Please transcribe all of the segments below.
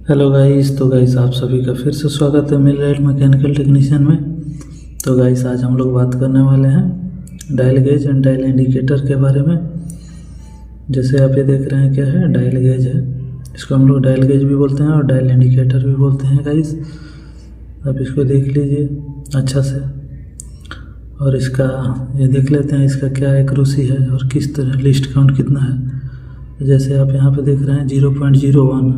Hello guys. तो guys आप सभी का फिर से स्वागत है मेरे लाइट मैकेनिकल टेक्नीशियन में। तो गाइस आज हम लोग बात करने वाले हैं dial gauge and dial indicator के बारे में। जैसे आप ये देख रहे हैं क्या है, डायल गेज है। इसको हम लोग डायल गेज भी बोलते हैं और डायल इंडिकेटर भी बोलते हैं गाइस। आप इसको देख लीजिए अच्छा से और इसका ये देख लेते हैं इसका क्या एक्यूरेसी है और किस तरह लिस्ट काउंट कितना है। जैसे आप यहाँ पे देख रहे हैं 0.01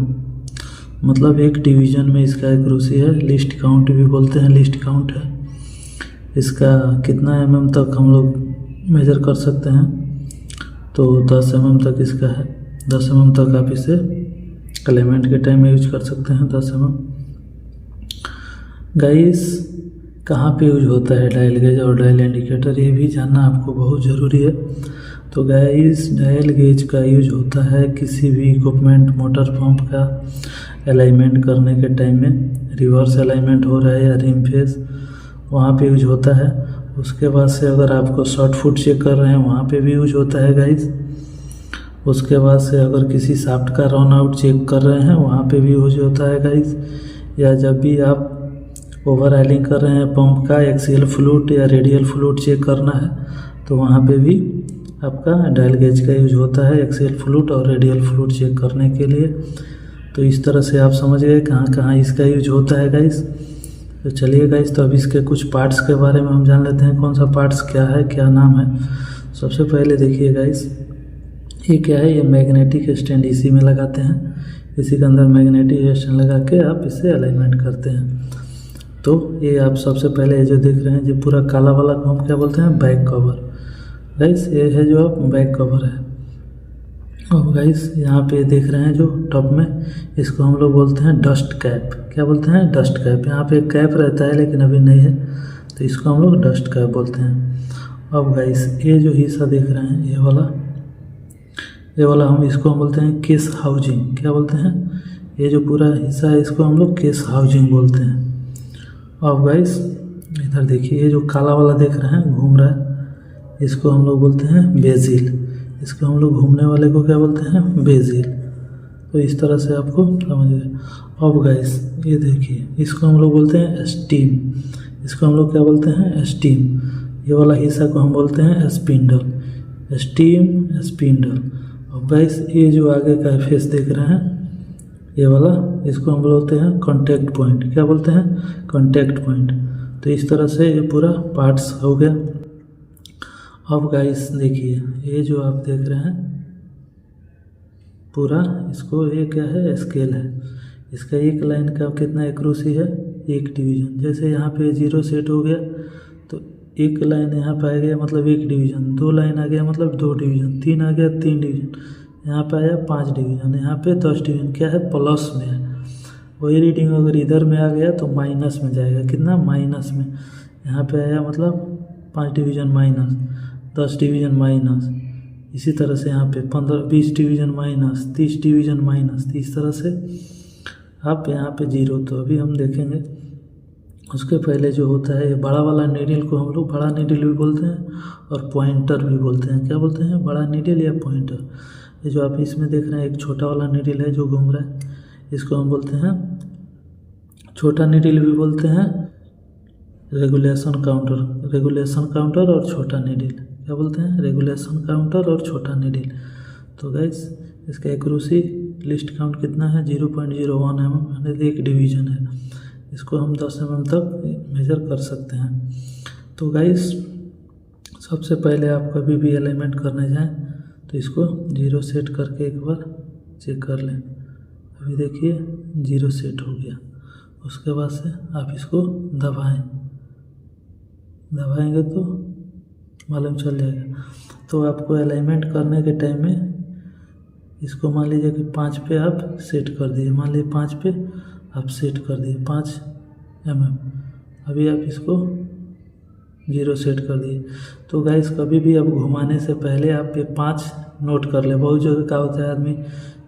मतलब एक डिवीज़न में इसका एक्यूरेसी है। लिस्ट काउंट भी बोलते हैं, लिस्ट काउंट है। इसका कितना mm तक हम लोग मेजर कर सकते हैं, तो 10 mm तक इसका है। 10 mm तक आप इसे अलाइनमेंट के टाइम में यूज कर सकते हैं। 10 mm गाइस कहाँ पे यूज होता है डायल गेज और डायल इंडिकेटर, ये भी जानना आपको बहुत ज़रूरी है। तो गाइस डायल गेज का यूज होता है किसी भी इक्विपमेंट, मोटर पंप का अलाइनमेंट करने के टाइम में। रिवर्स अलाइनमेंट हो रहा है या रिम फेस, वहाँ पे यूज होता है। उसके बाद से अगर आपको शॉर्ट फुट चेक कर रहे हैं वहाँ पे भी यूज होता है गाइस। उसके बाद से अगर किसी शाफ्ट का रन आउट चेक कर रहे हैं वहाँ पे भी यूज होता है गाइस। या जब भी आप ओवर ऑयलिंग कर रहे हैं पंप का एक्सियल फ्लूइड या रेडियल फ्लूइड चेक करना है तो वहाँ पे भी आपका डायल गेज का यूज होता है एक्सियल फ्लूइड और रेडियल फ्लूइड चेक करने के लिए। तो इस तरह से आप समझ गए कहाँ कहाँ इसका यूज होता है गाइस। तो चलिए गाइस, तो अब इसके कुछ पार्ट्स के बारे में हम जान लेते हैं। कौन सा पार्ट्स क्या है, क्या नाम है। सबसे पहले देखिए गाइस, ये क्या है, ये मैग्नेटिक स्टैंड इसी में लगाते हैं। इसी के अंदर मैग्नेटिक स्टैंड लगा के आप इसे अलाइनमेंट करते हैं। तो ये आप सबसे पहले जो देख रहे हैं जो पूरा काला वाला को हम क्या बोलते हैं, बैक कवर गाइस। ये है जो आप बैक कवर है। और गाइस यहाँ पे देख रहे हैं जो टॉप में, इसको हम लोग बोलते हैं डस्ट कैप। क्या बोलते हैं, डस्ट कैप। यहाँ पे एक कैप रहता है लेकिन अभी नहीं है, तो इसको हम लोग डस्ट कैप बोलते हैं। अब गाइस ये जो हिस्सा देख रहे हैं ये वाला हम इसको हम बोलते हैं केस हाउजिंग। क्या बोलते हैं, ये जो पूरा हिस्सा है इसको हम लोग केस हाउजिंग बोलते हैं। अब गाइस इधर देखिए, ये जो काला वाला देख रहे हैं घूम रहा है, इसको हम लोग बोलते हैं बेजिल। इसको हम लोग घूमने वाले को क्या बोलते हैं, बेजिल। तो इस तरह से आपको समझ गए। अब गाइस ये देखिए, इसको हम लोग बोलते हैं स्टीम। इसको हम लोग क्या बोलते हैं, स्टीम। ये वाला हिस्सा को हम बोलते हैं स्पिंडल। Steam spindle. अब गाइस ये जो आगे का फेस देख रहे हैं ये वाला, इसको हम बोलते हैं कॉन्टैक्ट पॉइंट। क्या बोलते हैं, कॉन्टैक्ट पॉइंट। तो इस तरह से ये पूरा पार्ट्स हो गया। अब गाइस देखिए, ये जो आप देख रहे हैं पूरा, इसको ये क्या है, स्केल है। इसका एक लाइन का कितना एक्यूरेसी है, 1 डिवीज़न। जैसे यहाँ पे 0 सेट हो गया तो 1 लाइन यहाँ पे आ गया मतलब 1 डिवीज़न। 2 लाइन आ गया मतलब 2 डिवीज़न। 3 आ गया 3 डिवीज़न। यहाँ पे आया 5 डिवीज़न। यहाँ पे 10 डिवीज़न। क्या है, प्लस में है। वही रीडिंग अगर इधर में आ गया तो माइनस में जाएगा। कितना, माइनस में। यहाँ पे आया मतलब 5 डिवीज़न माइनस, 10 डिवीज़न माइनस। इसी तरह से यहाँ पे 15-20 डिवीज़न माइनस, 30 डिवीज़न माइनस। इस तरह से आप यहाँ पे 0। तो अभी हम देखेंगे उसके पहले जो होता है, ये बड़ा वाला नीडल को हम लोग बड़ा नीडल भी बोलते हैं और पॉइंटर भी बोलते हैं। क्या बोलते हैं, बड़ा नीडल या पॉइंटर। ये जो आप इसमें देख रहे हैं एक छोटा वाला नीडल है जो घूम रहा है, इसको हम बोलते हैं छोटा नीडल भी बोलते हैं रेगुलेशन काउंटर। रेगुलेशन काउंटर और छोटा नीडल क्या बोलते हैं, रेगुलेशन काउंटर और छोटा नीडल। तो गाइस इसका एक्यूरेसी लिस्ट काउंट कितना है, 0.01 mm, 1 डिवीज़न है। इसको हम 10 mm तक मेजर कर सकते हैं। तो गाइस सबसे पहले आप कभी भी अलाइनमेंट करने जाएं तो इसको 0 सेट करके एक बार चेक कर लें। अभी देखिए 0 सेट हो गया। उसके बाद से आप इसको दबाएंगे तो मालूम चल जाएगा। तो आपको अलाइनमेंट करने के टाइम में इसको मान लीजिए कि 5 पे आप सेट कर दिए। मान लीजिए 5 पे आप सेट कर दिए, 5 mm। अभी आप इसको 0 सेट कर दिए। तो गाइस कभी भी आप घुमाने से पहले आप ये 5 नोट कर ले। बहुत जगह क्या होता है, आदमी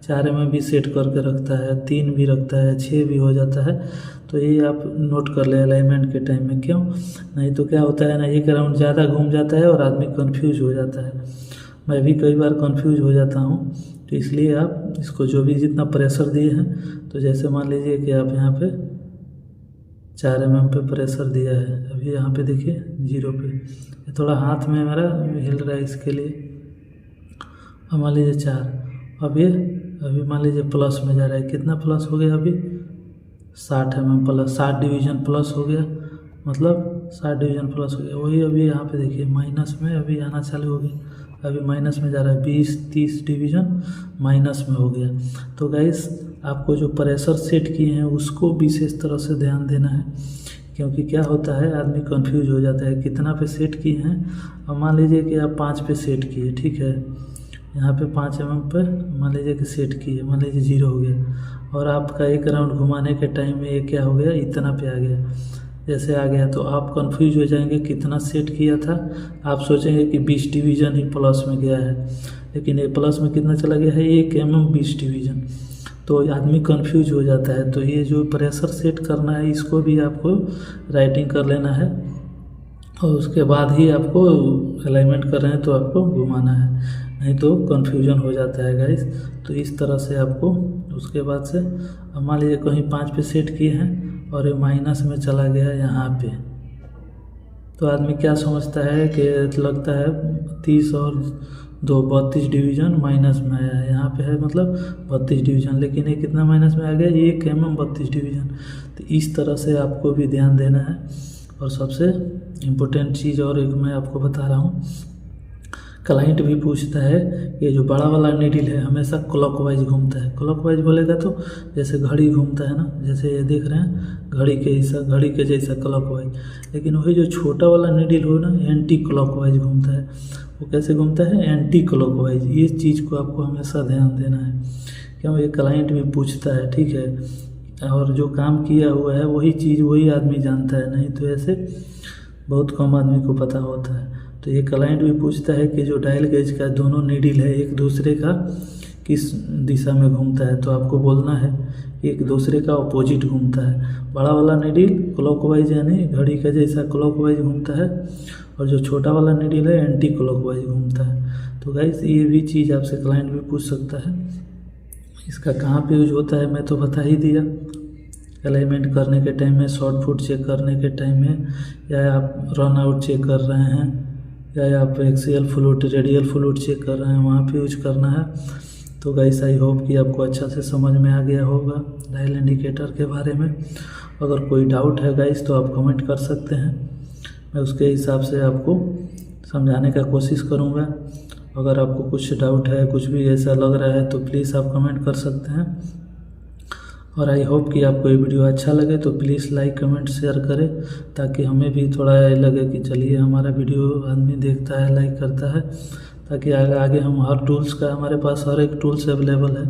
4 mm भी सेट करके रखता है, 3 भी रखता है, 6 भी हो जाता है। तो ये आप नोट कर ले अलाइनमेंट के टाइम में। क्यों, नहीं तो क्या होता है ना, एक राउंड ज़्यादा घूम जाता है और आदमी कन्फ्यूज हो जाता है। मैं भी कई बार कन्फ्यूज हो जाता हूँ तो इसलिए आप इसको जो भी जितना प्रेशर दिए हैं, तो जैसे मान लीजिए कि आप यहाँ पे 4 mm पे प्रेशर दिया है, अभी यहाँ पे देखिए 0 पे, ये थोड़ा हाथ में मेरा हिल रहा है इसके लिए। अब मान लीजिए 4, अब ये अभी मान लीजिए प्लस में जा रहा है, कितना प्लस हो गया अभी 60 mm प्लस, 60 डिवीज़न प्लस हो गया, मतलब 60 डिवीज़न प्लस हो गया। वही अभी यहाँ पे देखिए माइनस में अभी आना चालू हो गया, अभी माइनस में जा रहा है, 20-30 डिवीज़न माइनस में हो गया। तो गाइस आपको जो प्रेशर सेट किए हैं उसको विशेष तरह से ध्यान देना है, क्योंकि क्या होता है आदमी कंफ्यूज हो जाता है कितना पे सेट किए हैं। अब मान लीजिए कि आप 5 पे सेट किए, ठीक है, यहाँ पे 5 mm पे मान लीजिए कि सेट किए, मान लीजिए 0 हो गया, और आपका एक राउंड घुमाने के टाइम में ये क्या हो गया, इतना पे आ गया। जैसे आ गया तो आप कंफ्यूज हो जाएंगे कितना सेट किया था, आप सोचेंगे कि 20 डिवीज़न ही प्लस में गया है, लेकिन ये प्लस में कितना चला गया है, 1 mm 20 डिवीज़न। तो आदमी कंफ्यूज हो जाता है। तो ये जो प्रेशर सेट करना है इसको भी आपको राइटिंग कर लेना है, और उसके बाद ही आपको अलाइनमेंट कर रहे हैं तो आपको घुमाना है, नहीं तो कन्फ्यूजन हो जाता है गाइस। तो इस तरह से आपको उसके बाद से अब मान लीजिए कहीं 5 पे सेट किए हैं और ये माइनस में चला गया यहाँ पे, तो आदमी क्या समझता है कि लगता है 30 और 2 32 डिवीज़न माइनस में आया है, यहाँ पे है मतलब 32 डिवीज़न, लेकिन ये कितना माइनस में आ गया, 1 mm 32 डिवीज़न। तो इस तरह से आपको भी ध्यान देना है। और सबसे इम्पोर्टेंट चीज़ और एक मैं आपको बता रहा हूँ, क्लाइंट भी पूछता है ये जो बड़ा वाला नीडल है हमेशा क्लॉकवाइज घूमता है। क्लॉकवाइज बोलेगा तो जैसे घड़ी घूमता है ना, जैसे ये देख रहे हैं घड़ी के जैसा क्लॉकवाइज, लेकिन वही जो छोटा वाला नीडल हो ना एंटी क्लॉकवाइज घूमता है। वो कैसे घूमता है, एंटी क्लॉकवाइज। ये चीज़ को आपको हमेशा ध्यान देना है, क्यों ये क्लाइंट भी पूछता है, ठीक है। और जो काम किया हुआ है वही चीज़ वही आदमी जानता है, नहीं तो ऐसे बहुत कम आदमी को पता होता है। तो ये क्लाइंट भी पूछता है कि जो डायल गेज का दोनों नीडल है एक दूसरे का किस दिशा में घूमता है, तो आपको बोलना है एक दूसरे का अपोजिट घूमता है। बड़ा वाला नीडल क्लॉकवाइज यानी घड़ी का जैसा क्लॉकवाइज घूमता है, और जो छोटा वाला नीडल है एंटी क्लॉकवाइज घूमता है। तो गाइस ये भी चीज़ आपसे क्लाइंट भी पूछ सकता है। इसका कहाँ पे यूज होता है मैं तो बता ही दिया, अलाइनमेंट करने के टाइम में, शॉर्ट फुट चेक करने के टाइम में, या आप रन आउट चेक कर रहे हैं, या आप axial flute radial flute check कर रहे हैं, वहाँ पे यूज करना है। तो गाइस आई होप कि आपको अच्छा से समझ में आ गया होगा डायल इंडिकेटर के बारे में। अगर कोई डाउट है गाइस तो आप कमेंट कर सकते हैं, मैं उसके हिसाब से आपको समझाने का कोशिश करूँगा। अगर आपको कुछ डाउट है, कुछ भी ऐसा लग रहा है तो प्लीज़ आप कमेंट कर सकते हैं। और आई होप कि आपको ये वीडियो अच्छा लगे तो प्लीज़ लाइक कमेंट शेयर करें, ताकि हमें भी थोड़ा लगे कि चलिए हमारा वीडियो आदमी देखता है, लाइक करता है, ताकि आगे हम हर टूल्स का, हमारे पास हर एक टूल्स अवेलेबल है।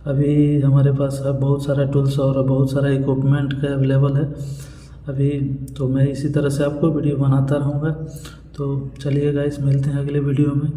अभी हमारे पास बहुत सारा टूल्स और बहुत सारा इक्विपमेंट का अवेलेबल है अभी, तो मैं इसी तरह से आपको वीडियो बनाता रहूँगा। तो चलिए गाइस मिलते हैं अगले वीडियो में।